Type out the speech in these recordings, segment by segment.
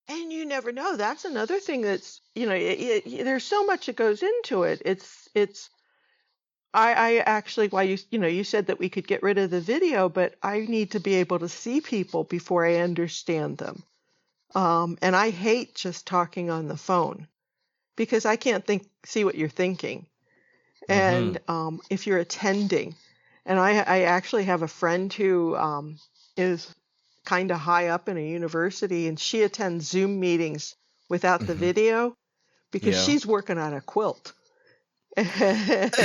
And you never know. That's another thing that's, there's so much that goes into it. I actually, why you said that we could get rid of the video, but I need to be able to see people before I understand them. And I hate just talking on the phone because I can't see what you're thinking. Mm-hmm. And if you're attending, and I actually have a friend who is kind of high up in a university, and she attends Zoom meetings without the Mm-hmm. video because Yeah. she's working on a quilt. And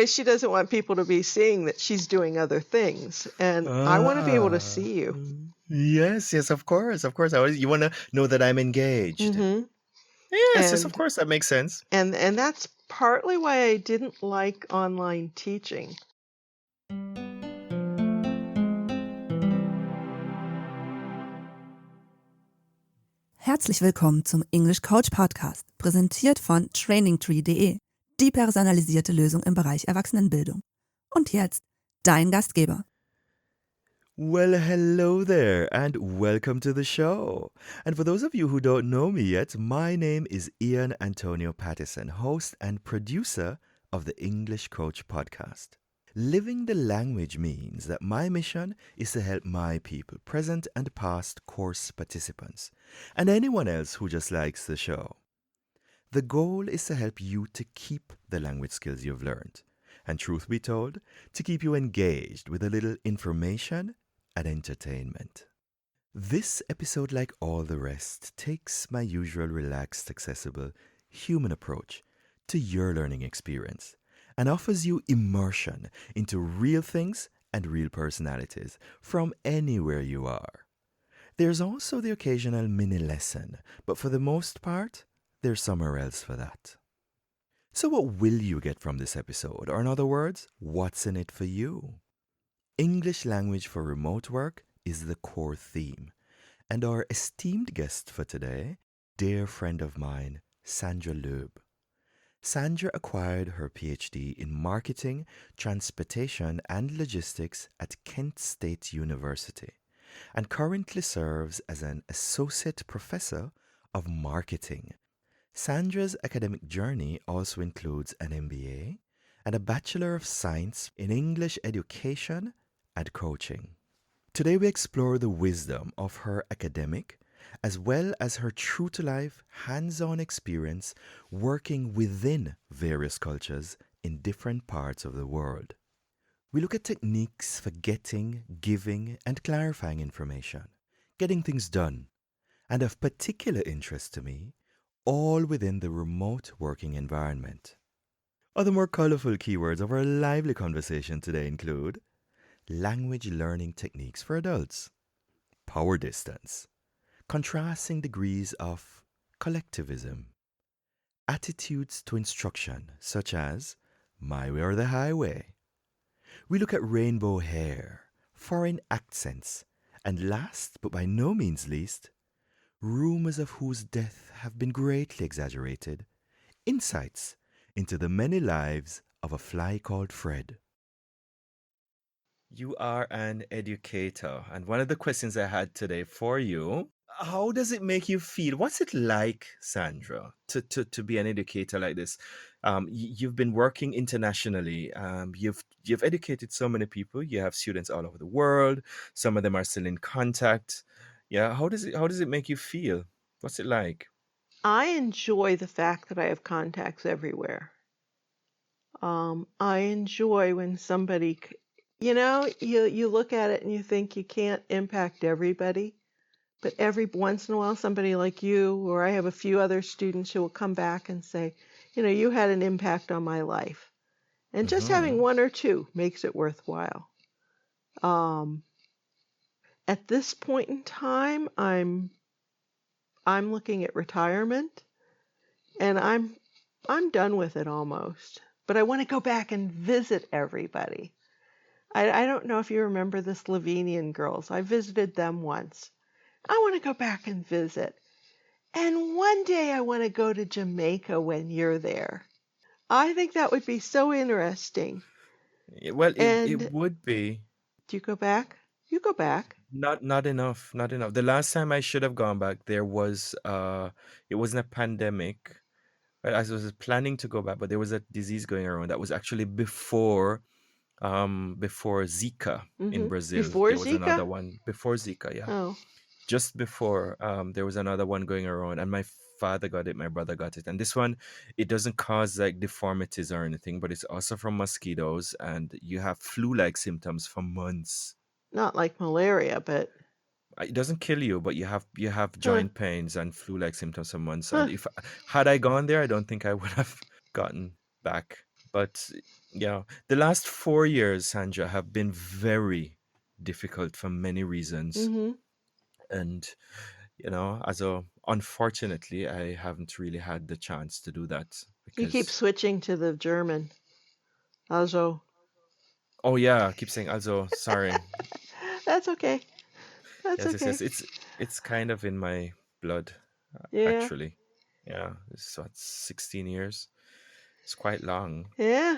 she doesn't want people to be seeing that she's doing other things. And I want to be able to Ah. see you. Yes, yes, of course, of course. You want to know that I'm engaged. Hmm. Yes, yes, of And course, that makes sense. and that's partly why I didn't like online teaching. Herzlich willkommen zum English Coach Podcast, präsentiert von trainingtree.de, die personalisierte Lösung im Bereich Erwachsenenbildung. Und jetzt dein Gastgeber. Well, hello there, and welcome to the show. And for those of you who don't know me yet, my name is iAntonio Pattison, host and producer of the English Coach Podcast. Living the language means that my mission is to help my people, present and past course participants, and anyone else who just likes the show. The goal is to help you to keep the language skills you've learned, and truth be told, to keep you engaged with a little information and entertainment. This episode, like all the rest, takes my usual relaxed, accessible, human approach to your learning experience and offers you immersion into real things and real personalities from anywhere you are. There's also the occasional mini lesson, but for the most part, there's somewhere else for that. So what will you get from this episode? Or in other words, what's in it for you? English language for remote work is the core theme. And our esteemed guest for today, dear friend of mine, Sandra Loeb. Sandra acquired her PhD in marketing, transportation, and logistics at Kent State University and currently serves as an associate professor of marketing. Sandra's academic journey also includes an MBA and a Bachelor of Science in English Education and Coaching. Today we explore the wisdom of her academic as well as her true-to-life, hands-on experience working within various cultures in different parts of the world. We look at techniques for getting, giving, and clarifying information, getting things done, and of particular interest to me, all within the remote working environment. Other more colorful keywords of our lively conversation today include language learning techniques for adults, power distance, contrasting degrees of collectivism, attitudes to instruction such as my way or the highway. We look at rainbow hair, foreign accents, and last but by no means least, rumors of whose death have been greatly exaggerated, insights into the many lives of a fly called Fred. You are an educator, and one of the questions I had today for you, how does it make you feel? What's it like, Sandra, to be an educator like this? You've been working internationally. You've educated so many people. You have students all over the world. Some of them are still in contact. Yeah, how does it make you feel? What's it like? I enjoy the fact that I have contacts everywhere. I enjoy when somebody, you look at it and you think you can't impact everybody, but every once in a while, somebody like you, or I have a few other students who will come back and say, you had an impact on my life. And just having Mm-hmm. one or two makes it worthwhile. Um, at this point in time, I'm looking at retirement, and I'm done with it almost. But I want to go back and visit everybody. I don't know if you remember the Slovenian girls. I visited them once. I want to go back and visit. And one day I want to go to Jamaica when you're there. I think that would be so interesting. Well, it And would be. do you go back? You go back. Not enough, not enough. The last time I should have gone back, there was it wasn't a pandemic. I was planning to go back, but there was a disease going around that was actually before Zika in Brazil. Before There was another Zika? one before Zika, yeah. Oh, Just before there was another one going around, and my father got it, my brother got it. And this one, it doesn't cause like deformities or anything, but it's also from mosquitoes, and you have flu-like symptoms for months. not like malaria, but It doesn't kill you, but you have huh, joint pains and flu-like symptoms for months. huh. And if had I gone there, I don't think I would have gotten back. But yeah, the last 4 years, Sandra, have been very difficult for many reasons. Mm-hmm. And also unfortunately, I haven't really had the chance to do that You keep because switching to the German. Also, oh yeah, I keep saying also sorry. that's okay. That's Yes, yes, okay. yes. It's kind of in my blood, Yeah, actually. Yeah, it's what 16 years. It's quite long. yeah.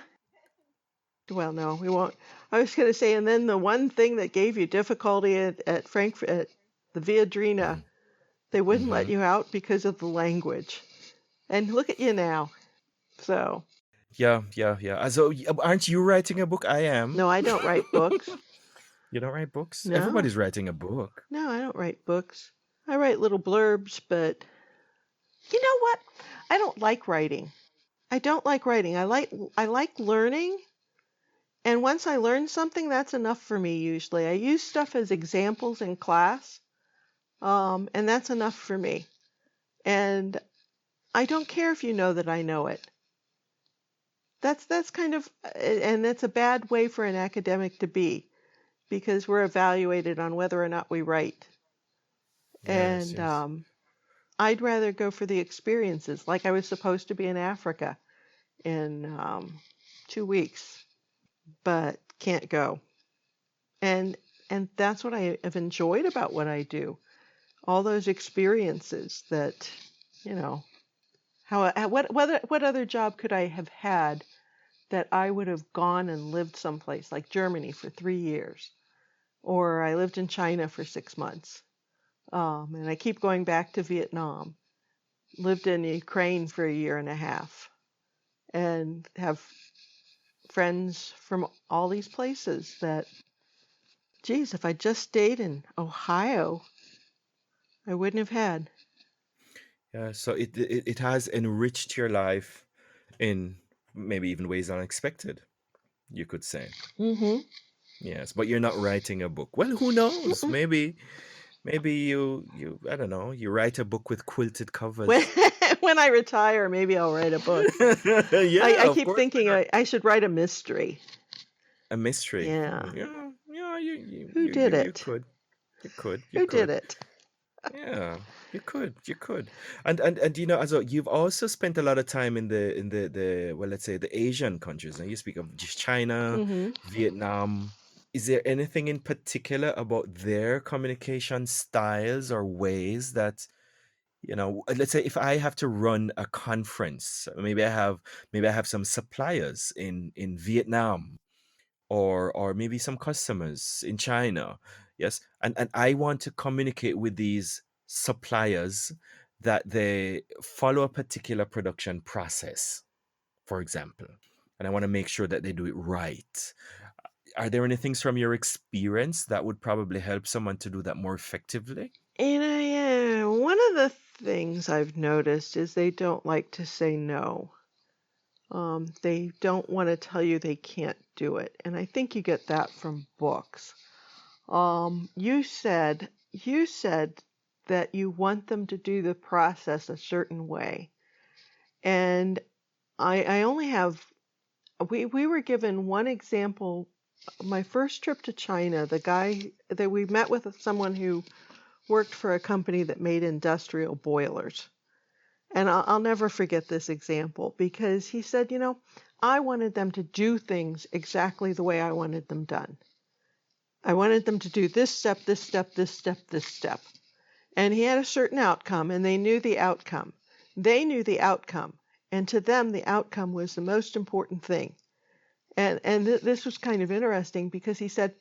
Well, no, we won't. I was going to say, and then the one thing that gave you difficulty at Frankfurt, at the Viadrina, Hmm. they wouldn't let Hmm. you out because of the language. And look at you now. So, Yeah, yeah, yeah. Also, aren't you writing a book? I am. no, I don't write books. You don't write books? No, Everybody's writing a book. no, I don't write books. I write little blurbs, but you know what? I don't like writing. I don't like writing. I like learning, and once I learn something, that's enough for me usually. I use stuff as examples in class, and that's enough for me. And I don't care if you know that I know it. That's kind of, and that's a bad way for an academic to be because we're evaluated on whether or not we write. Yes, And yes. I'd rather go for the experiences, like I was supposed to be in Africa in 2 weeks, but can't go. And that's what I have enjoyed about what I do. All those experiences that, you know, what other job could I have had that I would have gone and lived someplace like Germany for 3 years, or I lived in China for 6 months, and I keep going back to Vietnam. Lived in Ukraine for a year and a half, and have friends from all these places that, geez, if I just stayed in Ohio, I wouldn't have had. Yeah, so it has enriched your life in maybe even ways unexpected, you could say. Mm-hmm. Yes, but you're not writing a book. Well, who knows? Maybe you I don't know, you write a book with quilted When, covers. when I retire, maybe I'll write a book. Yeah, I of keep course. Why thinking not? I should write a mystery. A mystery. Yeah. Yeah, yeah, you Who you did you you it? could. You could. You Who did could. it? Yeah, you could. You could. And also you've also spent a lot of time in the well, let's say the Asian countries. And you speak of just China, Mm-hmm. Vietnam. Is there anything in particular about their communication styles or ways that, let's say if I have to run a conference, maybe I have some suppliers in Vietnam or maybe some customers in China. Yes. And I want to communicate with these suppliers that they follow a particular production process, for example. And I want to make sure that they do it right. Are there any things from your experience that would probably help someone to do that more effectively? Yeah, one of the things I've noticed is they don't like to say no. They don't want to tell you they can't do it, and I think you get that from books. You said that you want them to do the process a certain way, and I only have we were given one example. My first trip to China, the guy that we met with someone who worked for a company that made industrial boilers. And I'll never forget this example because he said, I wanted them to do things exactly the way I wanted them done. I wanted them to do this step, this step, this step, this step. And he had a certain outcome, and they knew the outcome. They knew the outcome. And to them, the outcome was the most important thing. And this was kind of interesting because he said,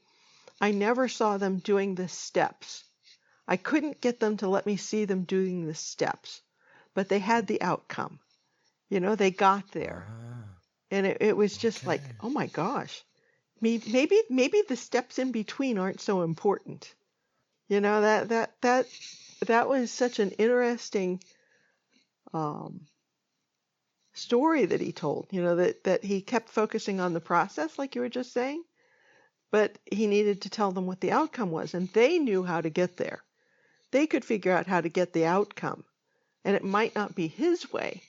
I never saw them doing the steps. I couldn't get them to let me see them doing the steps, but they had the outcome. They got there. Ah, And it was just like, okay. oh my gosh, maybe the steps in between aren't so important. That was such an interesting um, story that he told. That he kept focusing on the process, like you were just saying, but he needed to tell them what the outcome was, and they knew how to get there. They could figure out how to get the outcome, and it might not be his way.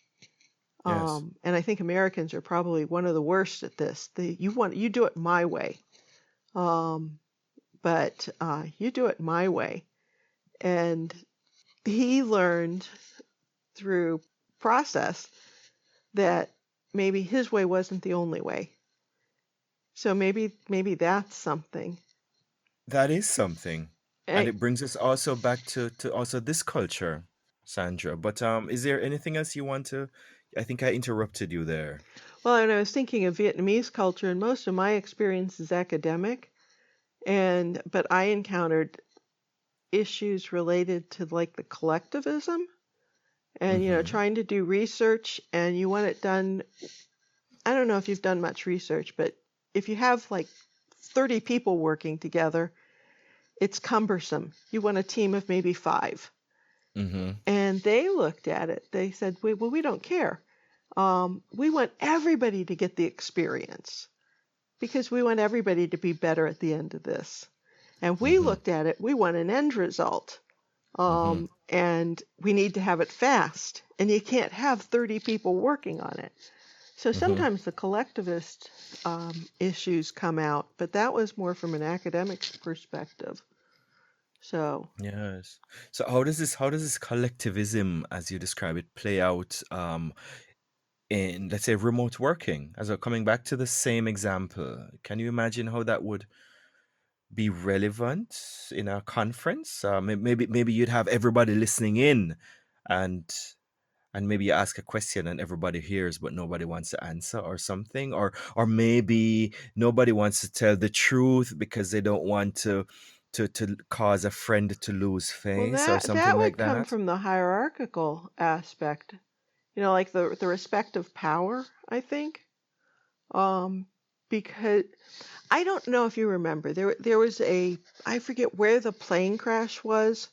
Yes. And I think Americans are probably one of the worst at this. You do it my way, but you do it my way. And he learned through process that maybe his way wasn't the only way. So maybe that's something. That is something. And I, it brings us also back to also this culture, Sandra. But is there anything else you want to? I think I interrupted you there. well, and I was thinking of Vietnamese culture, and most of my experience is academic, but I encountered issues related to like the collectivism and Mm-hmm. trying to do research, and you want it done. I don't know if you've done much research, but if you have like 30 people working together, it's cumbersome. You want a team of maybe 5. Mm-hmm. And they looked at it. They said, well, we don't care. We want everybody to get the experience because we want everybody to be better at the end of this. And we Mm-hmm. looked at it. We want an end result. Mm-hmm. And we need to have it fast. And you can't have 30 people working on it. So Mm-hmm. sometimes the collectivist issues come out, but that was more from an academic perspective. So, Yes. So how does this collectivism, as you describe it, play out in, let's say, remote working? As we're coming back to the same example, can you imagine how that would be relevant in a conference? Maybe you'd have everybody listening in, and maybe you ask a question and everybody hears, but nobody wants to answer, or something, or maybe nobody wants to tell the truth because they don't want to cause a friend to lose well, face or that something like would come that. from the hierarchical aspect, like the respect of power, I think. Um, because I don't know if you remember, there was I forget where the plane crash was.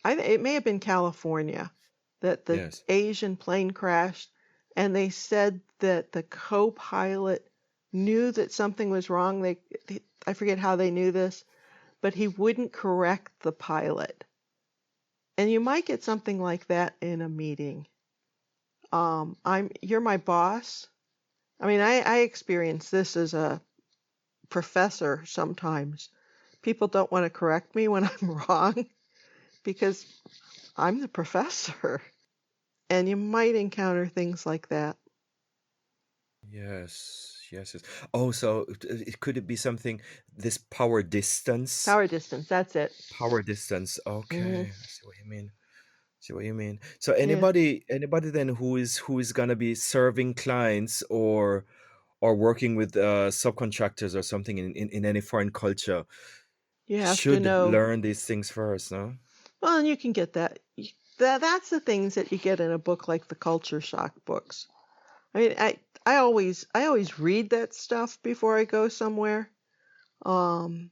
It may have been California, that the Yes. Asian plane crashed, and they said that the co-pilot knew that something was wrong. I forget how they knew this, but he wouldn't correct the pilot. And you might get something like that in a meeting. You're my boss. I mean, I experience this as a professor sometimes. People don't want to correct me when I'm wrong because I'm the professor. And you might encounter things like that. Yes. Yes. Yes. Oh, so could it be something, this power distance? Power distance, that's it. Power distance. Hmm. Okay. I see what you mean. See what you mean. So Yeah. anybody then who is gonna be serving clients or working with subcontractors or something in any foreign culture You have to should know. learn these things first, no? Well, and you can get that. That's the things that you get in a book like the Culture Shock books. I mean, I always read that stuff before I go somewhere. Um,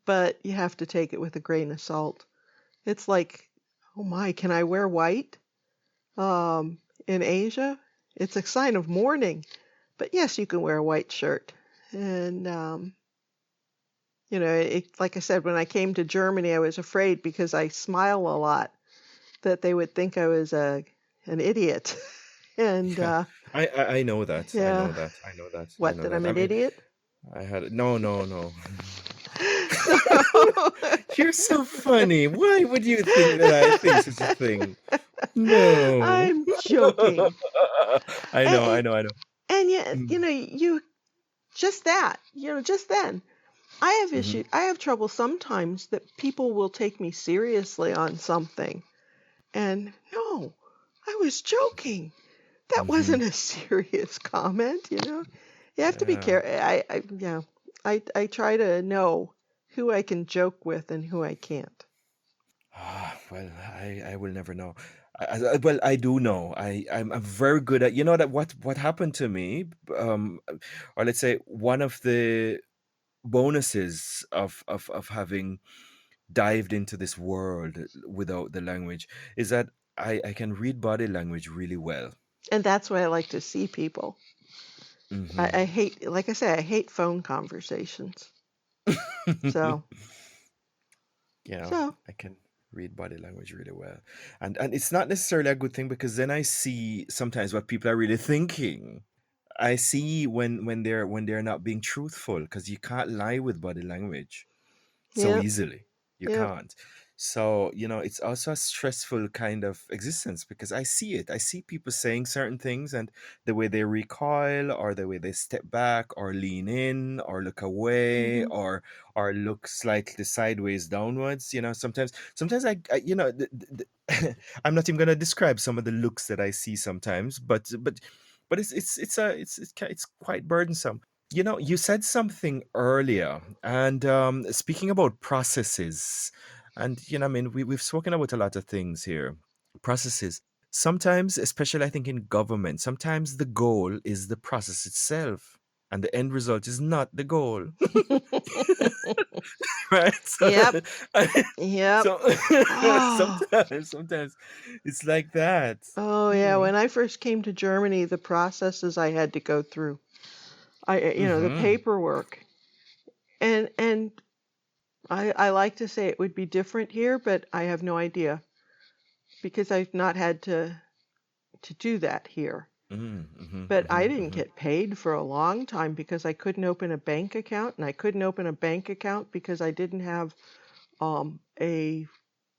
but you have to take it with a grain of salt. It's like, oh my, can I wear white? In Asia, it's a sign of mourning. But yes, you can wear a white shirt. And like I said, when I came to Germany, I was afraid because I smile a lot that they would think I was an idiot. And Yeah, I know that. I yeah, know that. I know that. I what, know that that. I'm I an mean, idiot? I had no, no, no. So You're so funny. Why would you think that I think such a thing? No. I'm joking. I know, I And, know, I know. and yet, Mm. you just that, just then. I have Mm-hmm. issues. I have trouble sometimes that people will take me seriously on something. And no, I was joking. That Mm-hmm. wasn't a serious comment. You have to be Yeah. careful. I try to know who I can joke with and who I can't. Well, I will never know. Well, I do know. I'm very good at, that what happened to me, or let's say one of the bonuses of having dived into this world without the language is that I can read body language really well. And that's why I like to see people. Hmm. I hate, like I say, I hate phone conversations. So, so I can read body language really well. And it's not necessarily a good thing because then I see sometimes what people are really thinking. I see when they're not being truthful because you can't lie with body language so yep, easily. You yep. can't. So, it's also a stressful kind of existence because I see it. I see people saying certain things and the way they recoil or the way they step back or lean in or look away Hmm. or look slightly sideways downwards. Sometimes I'm not even going to describe some of the looks that I see sometimes, but it's quite burdensome. You said something earlier, and speaking about processes, and I mean, we've spoken about a lot of things here. Processes. Sometimes, especially I think in government, sometimes the goal is the process itself, and the end result is not the goal, right? Yep, So, yep. so Oh, sometimes it's like that. oh yeah. Hmm. When I first came to Germany, the processes I had to go through, the Hmm. paperwork, and I like to say it would be different here, but I have no idea because I've not had to do that here. Hmm. But I Hmm. didn't Hmm. get paid for a long time because I couldn't open a bank account, and I couldn't open a bank account because I didn't have a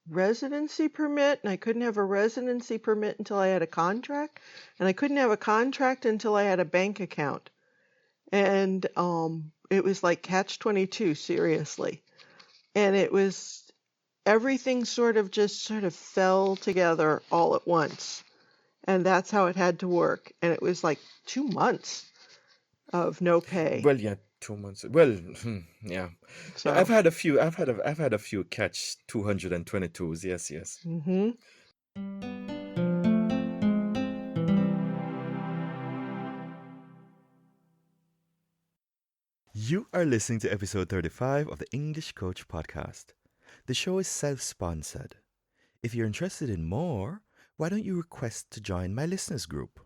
residency permit, and I couldn't have a residency permit until I had a contract, and I couldn't have a contract until I had a bank account. And it was like catch 22, seriously. And it was everything sort of fell together all at once. And that's how it had to work. And it was like 2 months of no pay. Well, yeah, 2 months. Well, yeah. No, So, I've had a few catch 222s. Yes, yes. hmm. You are listening to episode 35 of the English Coach podcast. The show is self-sponsored. If you're interested in more, why don't you request to join my listeners group?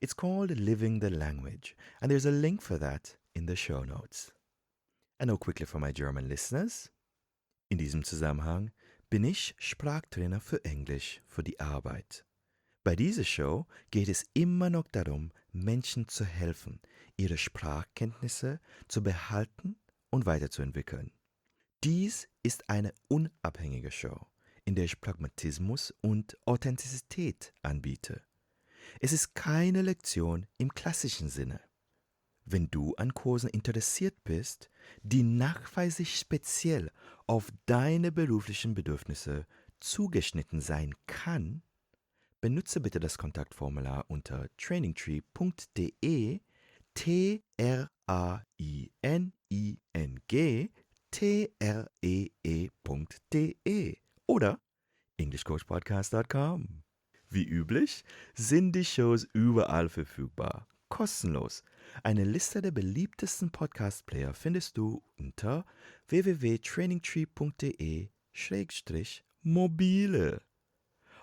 It's called Living the Language, and there's a link for that in the show notes. And now quickly for my German listeners. In diesem Zusammenhang bin ich Sprachtrainer für Englisch für die Arbeit. Bei dieser Show geht es immer noch darum, Menschen zu helfen, ihre Sprachkenntnisse zu behalten und weiterzuentwickeln. Dies ist eine unabhängige Show, in der ich Pragmatismus und Authentizität anbiete. Es ist keine Lektion im klassischen Sinne. Wenn du an Kursen interessiert bist, die nachweislich speziell auf deine beruflichen Bedürfnisse zugeschnitten sein kann, benutze bitte das Kontaktformular unter trainingtree.de trainingtree.de oder englishcoachpodcast.com. Wie üblich sind die Shows überall verfügbar, kostenlos. Eine Liste der beliebtesten Podcast-Player findest du unter www.trainingtree.de/mobile.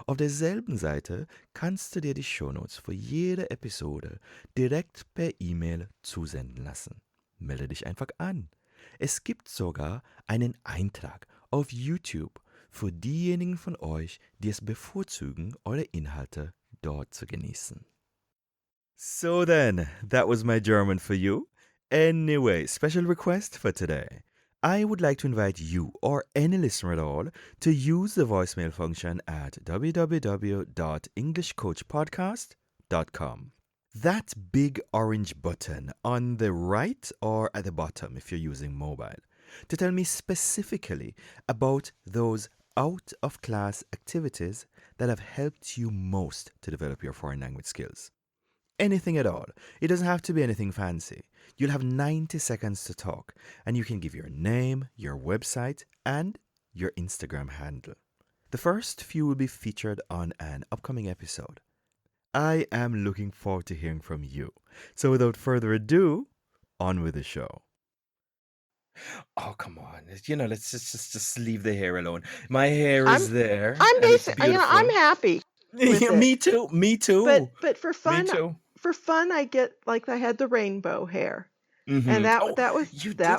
Auf derselben Seite kannst du dir die Shownotes für jede Episode direkt per E-Mail zusenden lassen. Melde dich einfach an. Es gibt sogar einen Eintrag auf YouTube für diejenigen von euch, die es bevorzugen, eure Inhalte dort zu genießen. So then, that was my German for you. Anyway, special request for today. I would like to invite you or any listener at all to use the voicemail function at www.englishcoachpodcast.com. That big orange button on the right or at the bottom if you're using mobile to tell me specifically about those out of class activities that have helped you most to develop your foreign language skills. anything at all. It doesn't have to be anything fancy. You'll have 90 seconds to talk, and you can give your name, your website, and your Instagram handle. The first few will be featured on an upcoming episode. I am looking forward to hearing from you. So without further ado, on with the show. Oh, come on. Let's just leave the hair alone. My hair is there. I'm and it's basic. beautiful. I'm happy with it. Me too. Me too. But for fun, I get like I had the rainbow hair, and that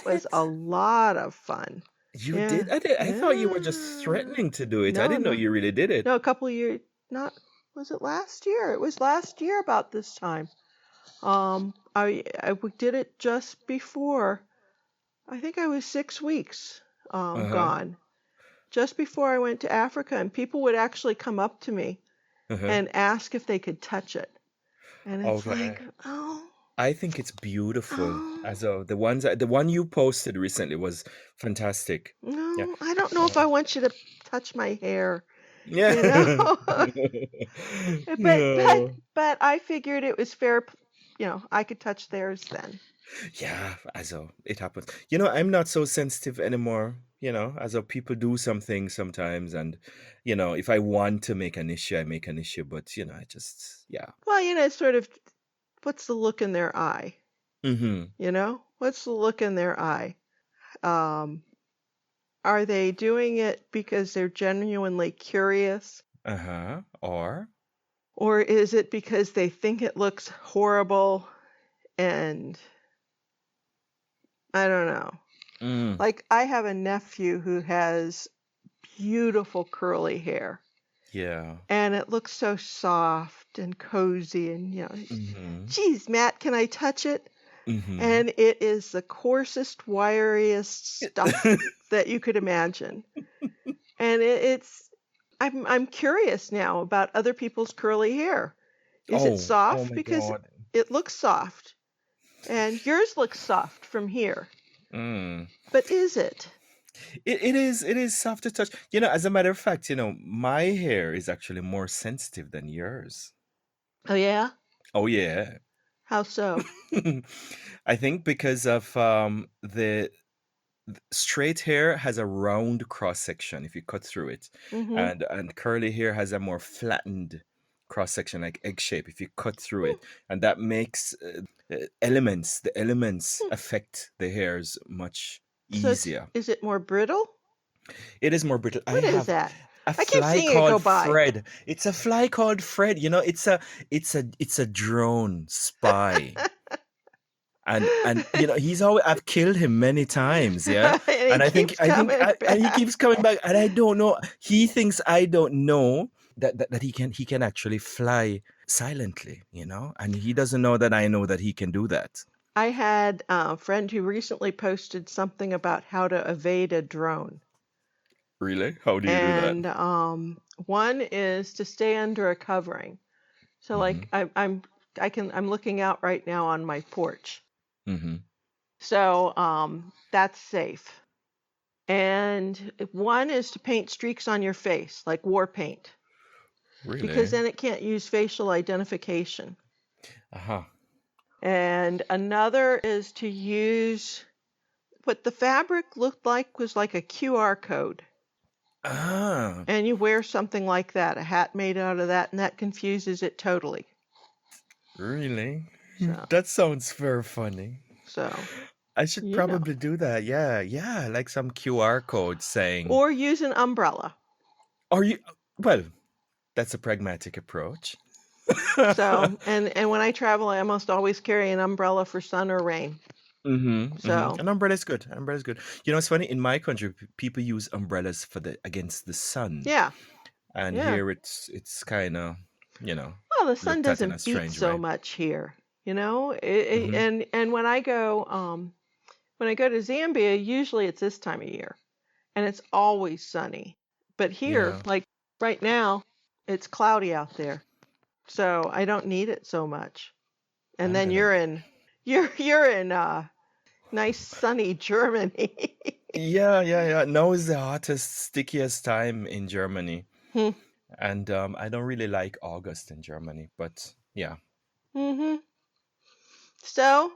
was a lot of fun. You did? I thought you were just threatening to do it. I didn't know you really did it. No, a couple of years. Was it last year? It was last year about this time. I did it just before. I think I was 6 weeks gone, just before I went to Africa, and people would actually come up to me and ask if they could touch it, and it's like, I think it's beautiful. The one you posted recently was fantastic. No, yeah. I don't know if I want you to touch my hair. Yeah. But I figured it was fair. I could touch theirs then. Yeah, it happens. I'm not so sensitive anymore. People do something sometimes, and if I want to make an issue, I make an issue. But I just Well, it's sort of, what's the look in their eye? Mm-hmm. What's the look in their eye? Are they doing it because they're genuinely curious? Or is it because they think it looks horrible and I don't know. Like I have a nephew who has beautiful curly hair. Yeah. And it looks so soft and cozy and geez, Matt, can I touch it? And it is the coarsest, wiriest stuff that you could imagine. And I'm curious now about other people's curly hair. Is it soft? Because it looks soft. And yours looks soft from here. But is it? It is soft to touch. As a matter of fact, my hair is actually more sensitive than yours. Oh, yeah? Oh, yeah. How so? I think because of the straight hair has a round cross section if you cut through it, and curly hair has a more flattened cross section, like egg shape, if you cut through it, and that makes the elements affect the hairs much easier. Is it more brittle? It is more brittle. What is that? I keep seeing it go by. Fred. It's a fly called Fred. It's a drone spy. And he's always, I've killed him many times, yeah. and I think he keeps coming back, and I don't know. He thinks I don't know that he can actually fly silently, and he doesn't know that I know that he can do that. I had a friend who recently posted something about how to evade a drone. Really? How do you do that? And one is to stay under a covering. So like I'm looking out right now on my porch. So that's safe. And one is to paint streaks on your face, like war paint. Really? Because then it can't use facial identification. And another is to use what the fabric looked like was like a QR code. And you wear something like that, a hat made out of that, and that confuses it totally. Really? So. That sounds very funny. So I should probably do that. Yeah, like some QR code saying. Or use an umbrella. Well, that's a pragmatic approach. So, and when I travel, I almost always carry an umbrella for sun or rain. So an umbrella is good. It's funny, in my country people use umbrellas against the sun. Yeah. And here it's kind of, well, the sun doesn't beat so much here, and when I go to Zambia, usually it's this time of year and it's always sunny. But here, like right now, it's cloudy out there. So I don't need it so much. And then you're in nice sunny Germany. Yeah. Now is the hottest, stickiest time in Germany. And I don't really like August in Germany, but yeah. Mm-hmm. So,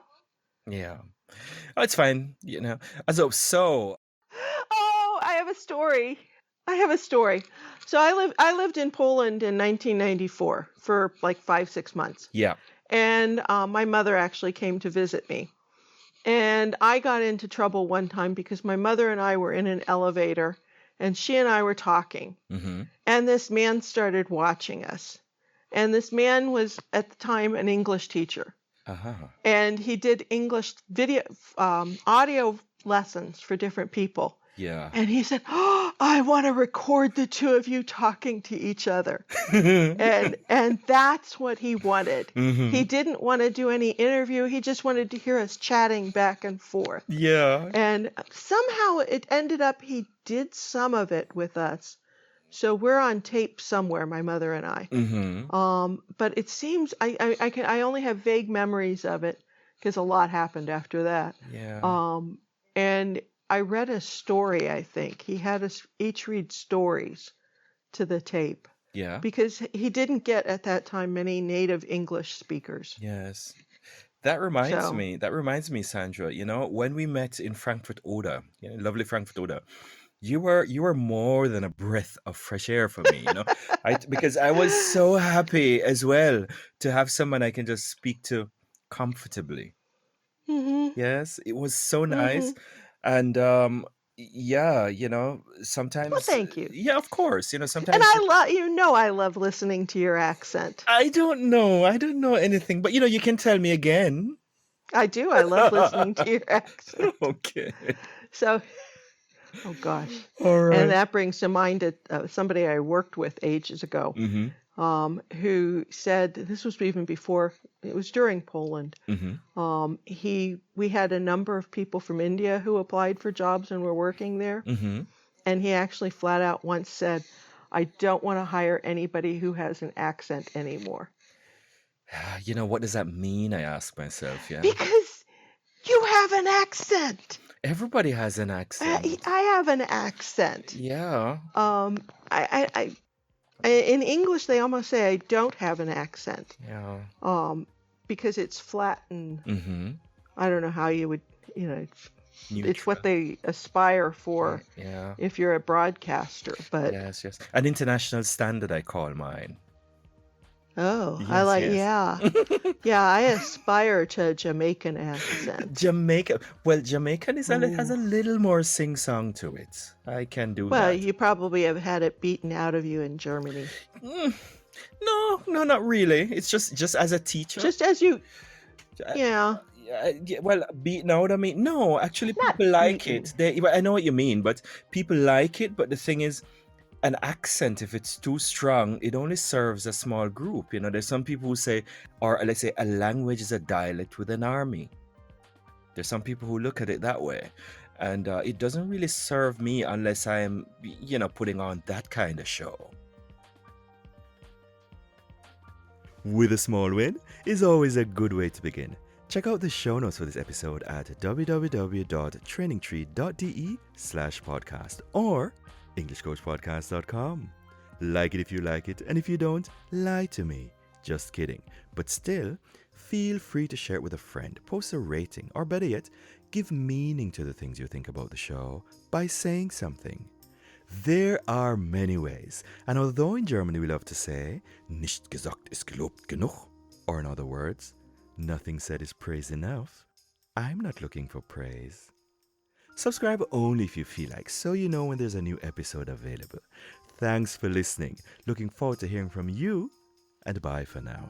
Yeah. Oh, it's fine. So. oh, I have a story. So I lived in Poland in 1994 for like 5, 6 months. Yeah. And my mother actually came to visit me. And I got into trouble one time because my mother and I were in an elevator and she and I were talking. Mm-hmm. And this man started watching us. And this man was at the time an English teacher. Uh-huh. And he did English video, audio lessons for different people. Yeah. And he said, "Oh, I want to record the two of you talking to each other." And that's what he wanted. Mm-hmm. He didn't want to do any interview. He just wanted to hear us chatting back and forth. Yeah. And somehow it ended up he did some of it with us. So we're on tape somewhere, my mother and I. Mm-hmm. But it seems I only have vague memories of it because a lot happened after that. Yeah. And I read a story, I think. He had us each read stories to the tape Yeah. because he didn't get at that time many native English speakers. Yes. That reminds So, me, Sandra, when we met in Frankfurt Oder, lovely Frankfurt Oder, you were more than a breath of fresh air for me, because I was so happy as well to have someone I can just speak to comfortably. mhm, Yes, it was so nice. mhm. And yeah, Well, sometimes, thank you. yeah, of course, And sometimes I love listening to your accent. I don't know anything, but you can tell me again. I do. I love listening to your accent. Okay. So, oh gosh. All And right. that brings to mind somebody I worked with ages ago, Mm-hmm. who said this was even before it was during Poland. Mm-hmm. We had a number of people from India who applied for jobs and were working there, Mm-hmm. and he actually flat out once said, "I don't want to hire anybody who has an accent anymore." What does that mean? I ask myself, yeah. Because you have an accent. Everybody has an accent. I have an accent. Yeah. I in English they almost say I don't have an accent. Yeah. Because it's flat and Mm-hmm. I don't know how you would, it's Neutral. what they aspire for Yeah. if you're a broadcaster. But Yes. An international standard, I call mine. oh, Yes, I like yes. yeah. I aspire to a Jamaican accent. Jamaica. Well, Jamaican has Ooh. a little more sing-song to it. I can do Well, that. you probably have had it beaten out of you in Germany. No, not really. It's just as a teacher. Just as you, Uh, yeah. Well, beaten out. I mean, no. Actually, Not people like beaten. it. I know what you mean, but people like it. But the thing is, an accent, if it's too strong, it only serves a small group. There's some people who say, or let's say, a language is a dialect with an army. There's some people who look at it that way. And it doesn't really serve me unless I'm, putting on that kind of show. With a small win is always a good way to begin. Check out the show notes for this episode at www.trainingtree.de/podcast or EnglishCoachPodcast.com. Like it if you like it, and if you don't, lie to me. Just kidding. But still, feel free to share it with a friend, post a rating, or better yet, give meaning to the things you think about the show by saying something. There are many ways, and although in Germany we love to say, nicht gesagt ist gelobt genug, or in other words, nothing said is praise enough, I'm not looking for praise. Subscribe only if you feel like, so you know when there's a new episode available. Thanks for listening. Looking forward to hearing from you, and bye for now.